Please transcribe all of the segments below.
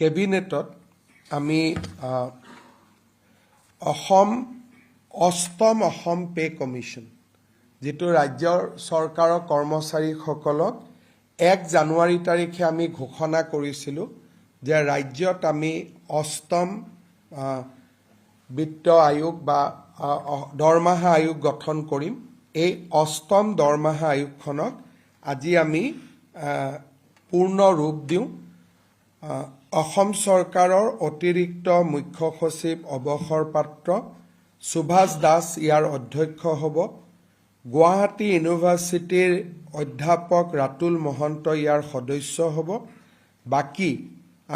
কেবিনেটত আমি অষ্টম অসম পে কমিশ্যন যেটো ৰাজ্যৰ চৰকাৰৰ কৰ্মচাৰীসকলক 1 জানুৱাৰী তাৰিখে আমি ঘোষণা কৰিছিলোঁ যে ৰাজ্যত আমি অষ্টম বিত্ত আয়োগ বা দৰমহা আয়োগ গঠন কৰিম। এই অষ্টম দৰমহা আয়োগখনক আজি আমি পূৰ্ণ ৰূপ দিওঁ। অসম চৰকাৰৰ অতিৰিক্ত মুখ্য সচিব অৱসৰপ্ৰাপ্ত সুভাষ দাস ইয়াৰ অধ্যক্ষ হ'ব। গুৱাহাটী ইউনিভাৰ্চিটিৰ অধ্যাপক ৰাতুল মহন্ত ইয়াৰ সদস্য হ'ব। বাকী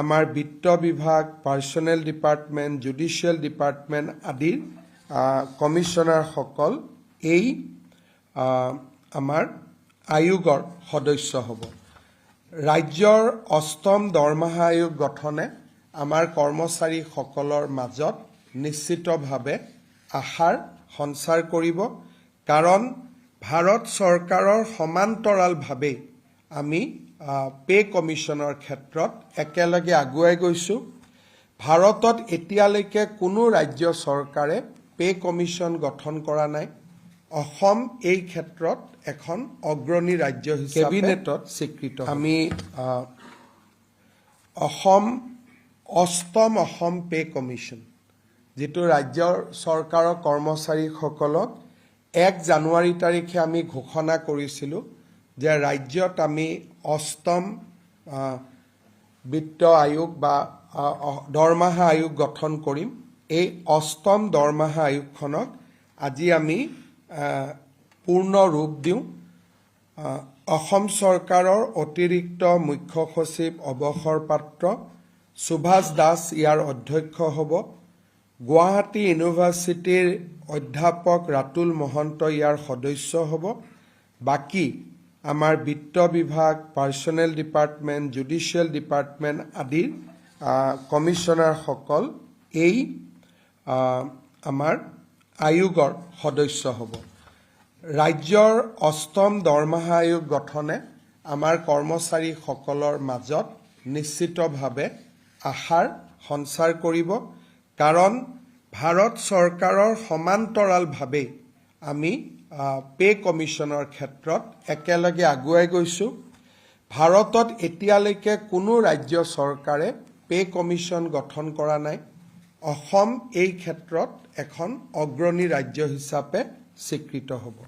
আমাৰ বিত্ত বিভাগ, পাৰ্চনেল ডিপাৰ্টমেণ্ট, জুডিচিয়েল ডিপাৰ্টমেণ্ট আদিৰ কমিশ্যনাৰসকল এই আমাৰ আয়োগৰ সদস্য হ'ব। ৰাজ্যৰ অষ্টম দৰমহা আয়োগ গঠনে আমাৰ কৰ্মচাৰীসকলৰ মাজত নিশ্চিতভাৱে আশাৰ সঞ্চাৰ কৰিব, কাৰণ ভাৰত চৰকাৰৰ সমান্তৰালভাৱে আমি পে কমিশ্যনৰ ক্ষেত্ৰত একেলগে আগুৱাই গৈছোঁ। ভাৰতত এতিয়ালৈকে কোনো ৰাজ্য চৰকাৰে পে কমিশ্যন গঠন কৰা নাই। অসম এই ক্ষেত্ৰত এখন অগ্ৰণী ৰাজ্য হিচাপে কেবিনেটত স্বীকৃত। আমি অষ্টম অসম পে কমিশ্যন যেটো ৰাজ্যৰ চৰকাৰৰ কৰ্মচাৰীসকলক 1 জানুৱাৰী তাৰিখে আমি ঘোষণা কৰিছিলোঁ যে ৰাজ্যত আমি অষ্টম বিত্ত আয়োগ বা দৰমহা আয়োগ গঠন কৰিম। এই অষ্টম দৰমহা আয়োগখনক আজি আমি পূৰ্ণ ৰূপ দিওঁ। অসম চৰকাৰৰ অতিৰিক্ত মুখ্য সচিব অৱসৰপ্ৰাপ্ত সুভাষ দাস ইয়াৰ অধ্যক্ষ হ'ব। গুৱাহাটী ইউনিভাৰ্চিটিৰ অধ্যাপক ৰাতুল মহন্ত ইয়াৰ সদস্য হ'ব। বাকী আমাৰ বিত্ত বিভাগ, পাৰ্চনেল ডিপাৰ্টমেণ্ট, জুডিচিয়েল ডিপাৰ্টমেণ্ট আদিৰ কমিশ্যনাৰসকল এই আমাৰ আয়োগৰ সদস্য হ'ব। ৰাজ্যৰ অষ্টম দৰমহা আয়োগ গঠনে আমাৰ কৰ্মচাৰীসকলৰ মাজত নিশ্চিতভাৱে আশাৰ সঞ্চাৰ কৰিব, কাৰণ ভাৰত চৰকাৰৰ সমান্তৰালভাৱে আমি পে কমিশ্যনৰ ক্ষেত্ৰত একেলগে আগুৱাই গৈছোঁ। ভাৰতত এতিয়ালৈকে কোনো ৰাজ্য চৰকাৰে পে কমিশ্যন গঠন কৰা নাই। অসম এই ক্ষেত্ৰত এখন অগ্ৰণী ৰাজ্য হিচাপে স্বীকৃত হ'ব।